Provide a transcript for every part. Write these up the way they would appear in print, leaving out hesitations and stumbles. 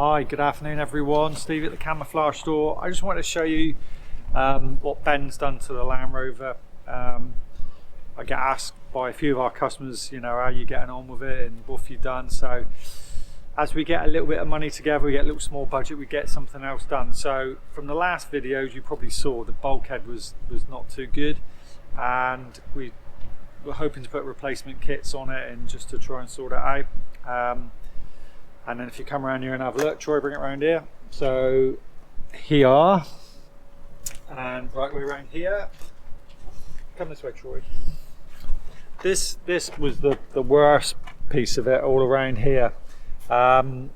Hi, good afternoon everyone. Steve at the Camouflage store. I just wanted to show you what Ben's done to the Land Rover. I get asked by a few of our customers, you know, how are you getting on with it and what have you done. So as we get a little bit of money together, we get a little small budget, we get something else done. So from the last videos you probably saw the bulkhead was not too good, and we were hoping to put replacement kits on it and just to try and sort it out. And then if you come around here and have a look, Troy, bring it around here. So here, and right way around here. Come this way, Troy. This was the worst piece of it all around here, and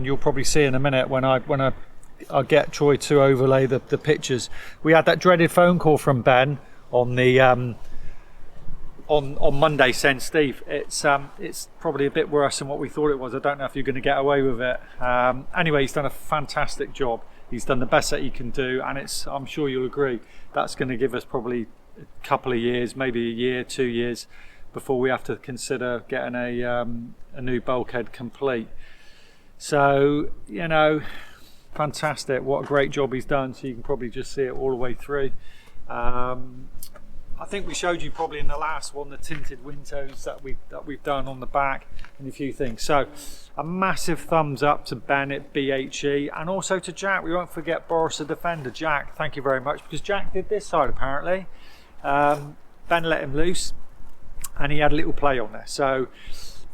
you'll probably see in a minute when I'll get Troy to overlay the pictures. We had that dreaded phone call from Ben on the on Monday saying, Steve, it's probably a bit worse than what we thought it was. I don't know if you're going to get away with it. Anyway, he's done a fantastic job. He's done the best that he can do, and I'm sure you'll agree, that's going to give us probably a couple of years, maybe a year, 2 years, before we have to consider getting a new bulkhead complete. So, you know, fantastic. What a great job he's done. So you can probably just see it all the way through. I think we showed you probably in the last one the tinted windows that we've done on the back and a few things. So a massive thumbs up to Ben at BHE, and also to Jack. We won't forget Boris the Defender. Jack, thank you very much, because Jack did this side apparently. Ben let him loose and he had a little play on there. So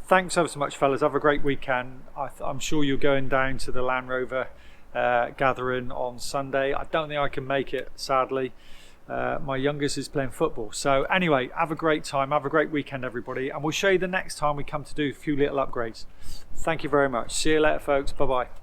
thanks ever so much, fellas. Have a great weekend. I'm sure you're going down to the Land Rover gathering on Sunday. I don't think I can make it, sadly. My youngest is playing football. So anyway, have a great time, have a great weekend everybody, and we'll show you the next time we come to do a few little upgrades. Thank you very much. See you later folks. Bye bye.